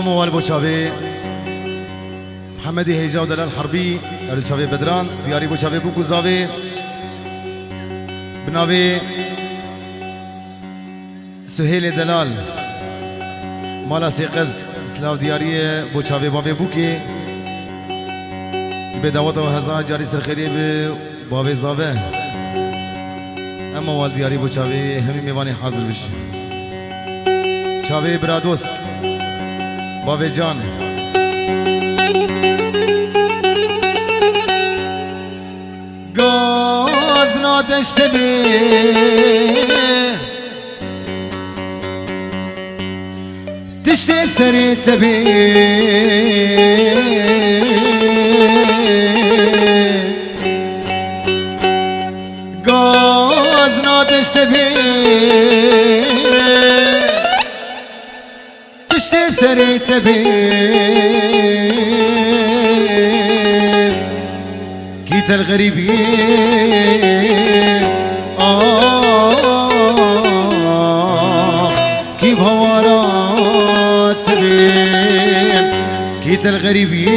اما والبو چاوی محمدی هیجا و دلال حربی در چاوی بدران دیاری بو چاوی بو گزاوی بناوی سهیل دلال مالا سی قبض سلاو دیاری بو چاوی باوی بو که به دعوت و هزار جاری سرخیری به باوی زاوه اما وال دیاری بو چاوی همی میوانی حاضر بشی چاوی برا دوست باوی جان گاز ناتشت بی تشتب سریت بی گاز ناتشت بی تشتب سریت بی كيت الغريبين كيف هوارات بين كيت الغريبين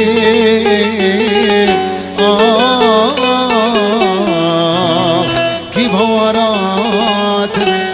كيف هوارات بين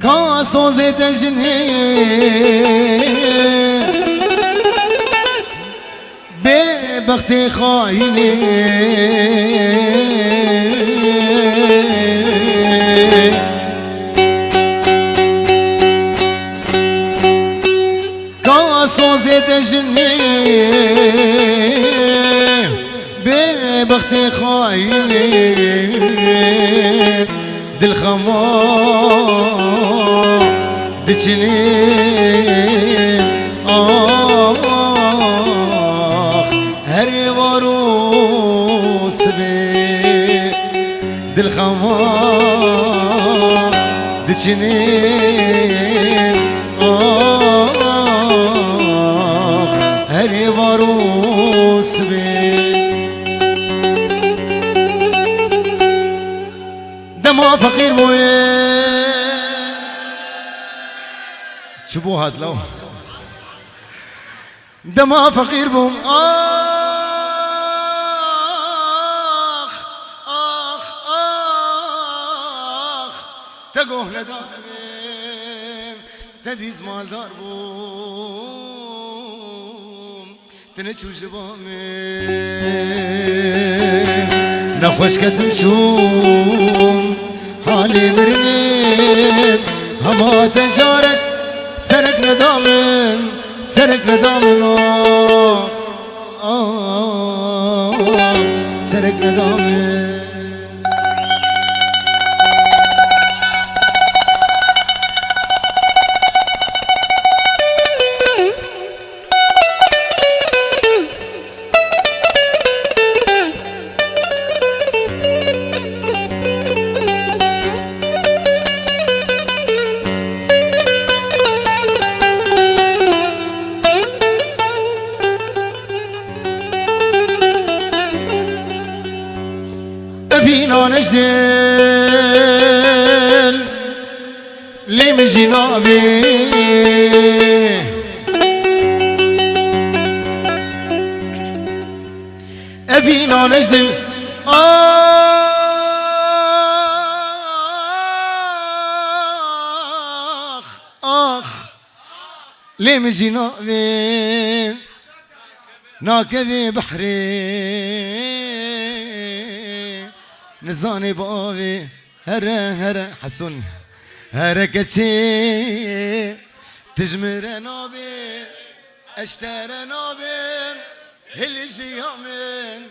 كاسوز تجني ببختي خايني كاسوز تجني ببختي خايني دل خمار دچنین هری واروس بی دل خمار دچنین هری واروس بی دما فقیر بوی شبو هاد لو دما فقير بوم آخ آخ آخ تقوه لداربين تديز مالدار بوم تنشو جبامين نخوش كتمشوم حالي مرنين هما تجارك سرك ندامن سرك ندامن سرك ندامن فينا نجدل لي من جنابي فينا نجدل آخ لي من جنابي ناكبي بحري نزاني باوي هره هره حسن هره كتشي تجمر نابين اشتر نابين هلجيامن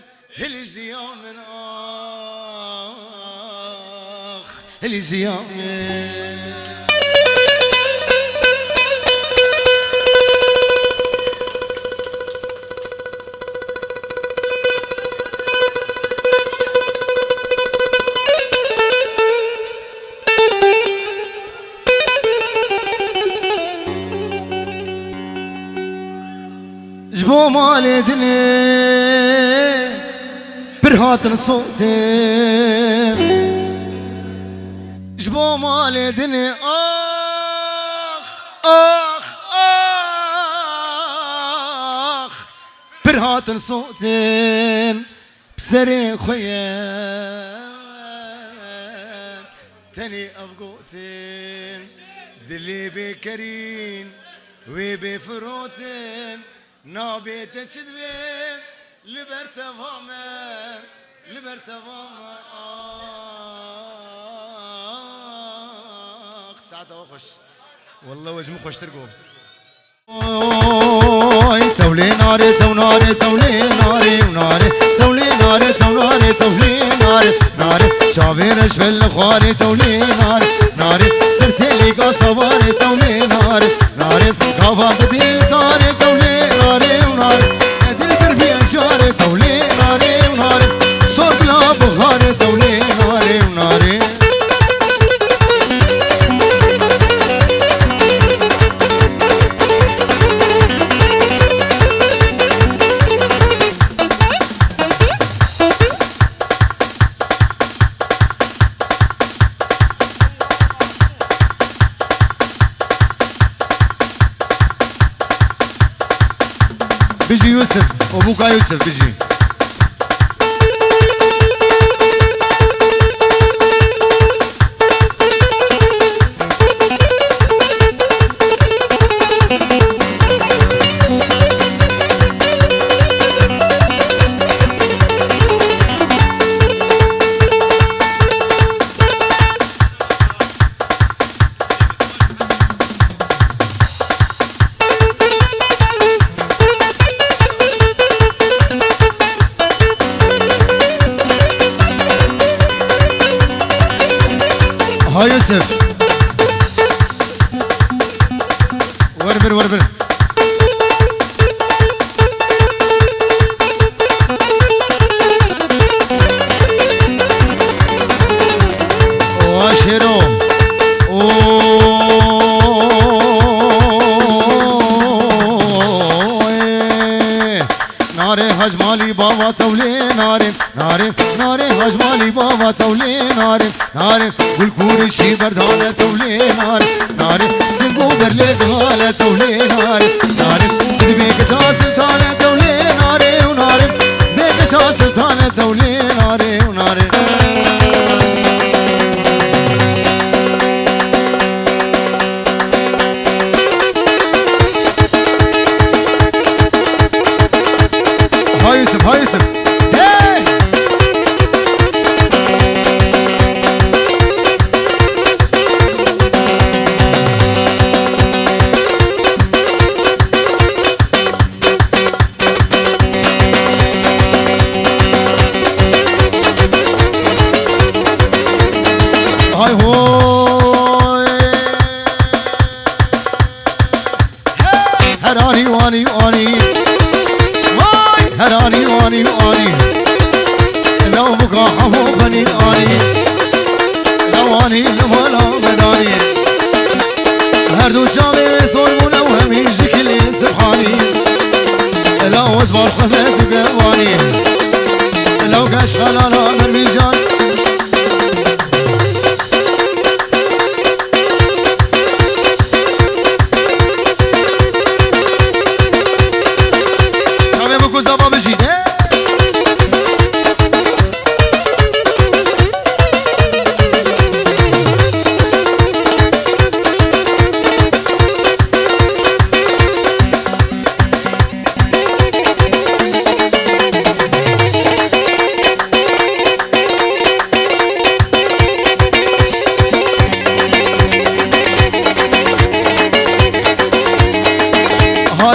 آخ هلجيامن جبو مال دني برهاتن صوتي جبو مال دني آخ برهاتن صوتين بسري خويا تاني أبقوتين دلي بكرين وبفروتين نابي تشدوين لبرتفامر آخ ساعة خوش والله وجمو خوش ترقو تولي ناري توناري تولي ناري وناري تولي ناري توناري تولي ناري ناري شافيرش في الخواري تولي ناري ناري سرسيلي قصواري تولي ناري ناري قابات ديل تاري تولي ناري وناري ادل قربي انشاري تولي ناري وناري صوت لا بخاري تولي ناري وناري بيجي يوسف وابوكا يوسف بيجي ها يوسف وربر واشهرو ناري هجمالي بابا تولي ناري ناري ناري هجمالي بابا تولي ناري ناري والكوري شي بردانة تولي ناري ناري سنقو برلي دهالة تولي ناري ناري بيك جا سلطانة تولي ناري وناري بيك جا سلطانة تولي ناري وناري هاي يوسف هاي يوسف هاي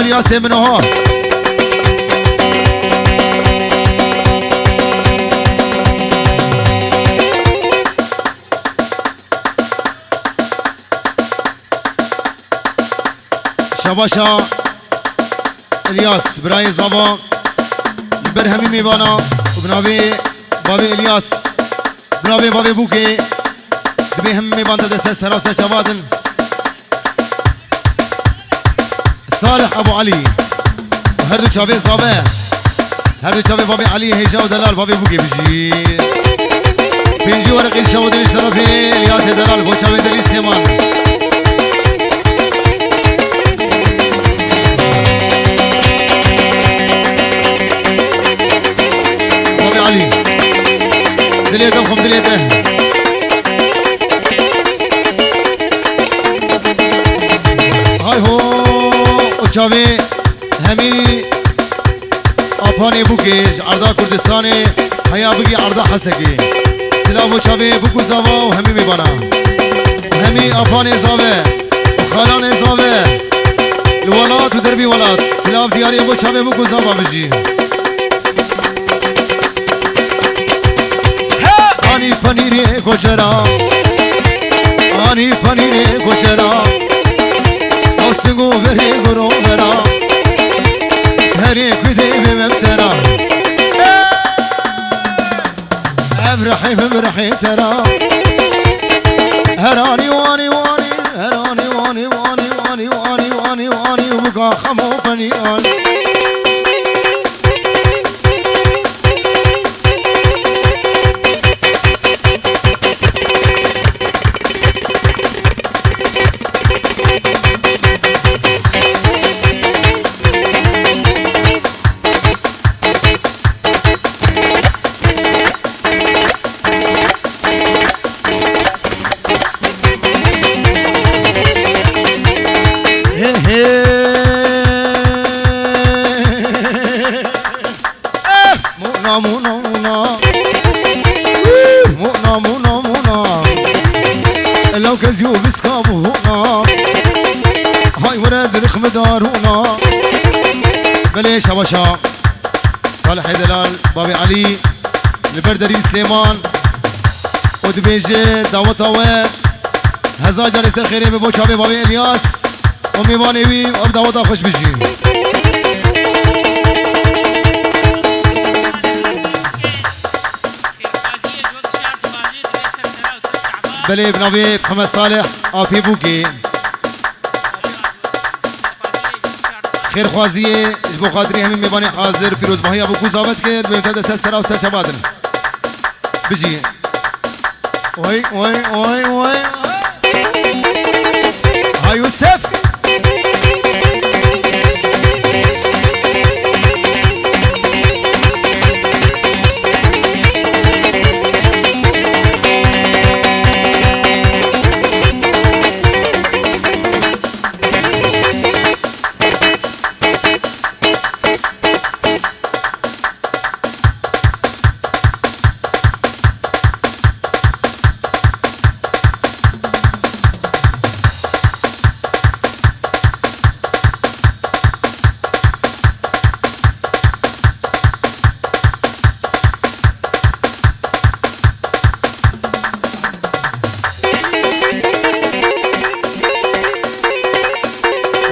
الياس ابنها شباشا الياس براي زابا برهمي ميبانا وبنابي بابي الياس بنابي بابي بوكي دبي هم ميبان دسه سراسه شبادن صالح ابو علي وهردو شابي صابه هردو شابي بابي علي هيجا ودلال بابي بوكي بيجي بيجي ورق الشودي الشرفي الياس دلال بو شابي دليل سيمان علي دليته بخم دليته هاي هو وشافي همي اباني بوكيش عرضا كردستاني هيا بقي عرضا حسكي سلام وشافي بوكو زاوا وهمي ميبانا همي اباني زاوه وخالاني زاوه الولات ودربي ولات سلام دياري ابو شافي بوكو زاوا بجي آنی پنیره گوجرا آنی پنیره گوجرا آسگو بری گرو برا هری کدی بمبترا ابرحی ترا هرانی وانی وانی هرانی وانی وانی وانی وانی وانی وانی وبقى خمو پنیان لو كزيو بسكابو هنا هاي ورد رخم دارونا بليش هبشا صالح دلال بابي علي البردري سليمان ودبيجي دعوتها هزا جاني سر خيري ببو شابي بابي الياس وميباني وي وابدعوتها خوش بجي بلي بنابي محمد صالح ابي بوكي خير خوازيه جبو خاطري همين ميباني حاضر بيروز ماهي ابو كوزابت كد بيمتد اساس سرا وسر شبادن بجي وي وي وي وي هاي يوسف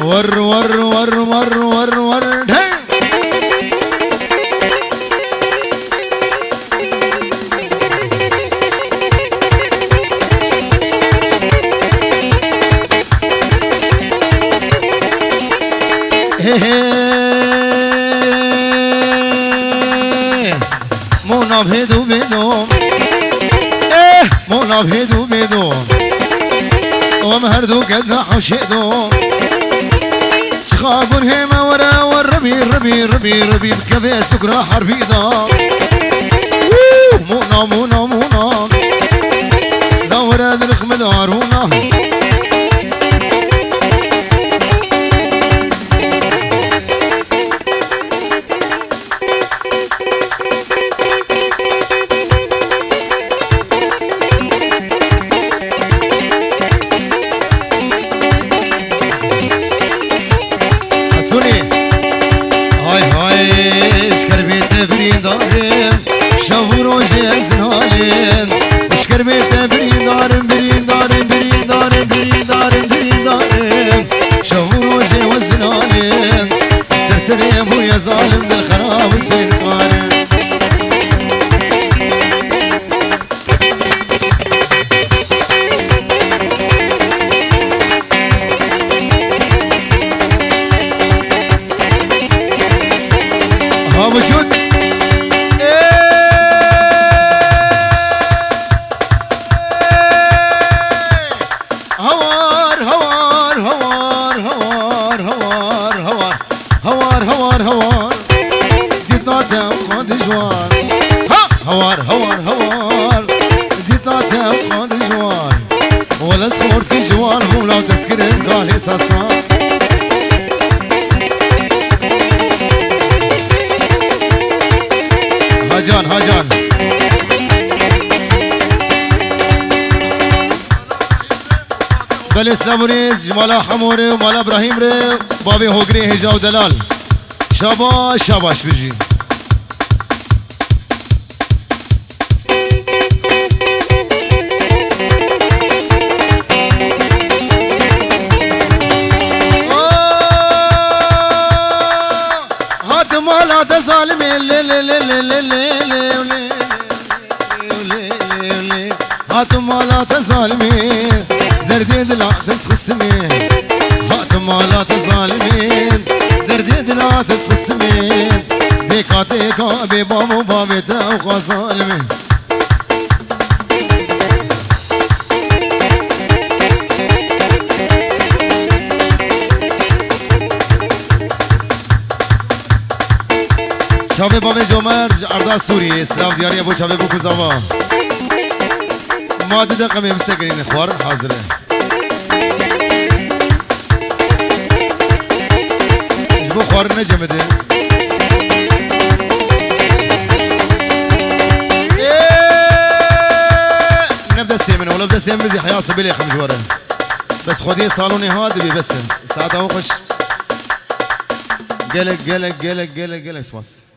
ور ور ور ور ور ور مونا بهدو بهدو مونا بهدو بهدو ومهردو قد حوشيدو خابر هيما ورا والربي ربي ربي ربي بكفي سكرة حرفي ضا مونا مونا مونا لا ورا ذلك مدارونا حسوني كربيت برين دارم برين دارم برين دارم برين دارم برين دارم شهور وجه وزنانم سرسري ابو يا ظالم بالخراب وسفين قارم ها وجود هوار دي طاطا وقاد جوار هوار دي طاطا وقاد جوار ولا صورت كي جوار ولا تسكرين قال ساسا هاجان بل اسلامونيز جمالا حموري ومالا ابراهيم ري بابي هوغري هجا ودلال شاباش بيجي هات مالا تظالمين هات مالا تظالمين دردي دلا تسخسمين هات مالا تظالمين دردي دلا تسخسمين ديكا ببابو بابتا وخظالمين شابه بابي جومر اردا سوري اسلام دياري ابو شابه بو كزاوا ما دقه مسكرين خوار حاضره جبو خوار نجمده نبدا السيمن ولا بدا السيمن بزي حياه سبيلي خمس ورا بس خدي صالوني هذا بيبسم ساعتها وخش قلق اسمس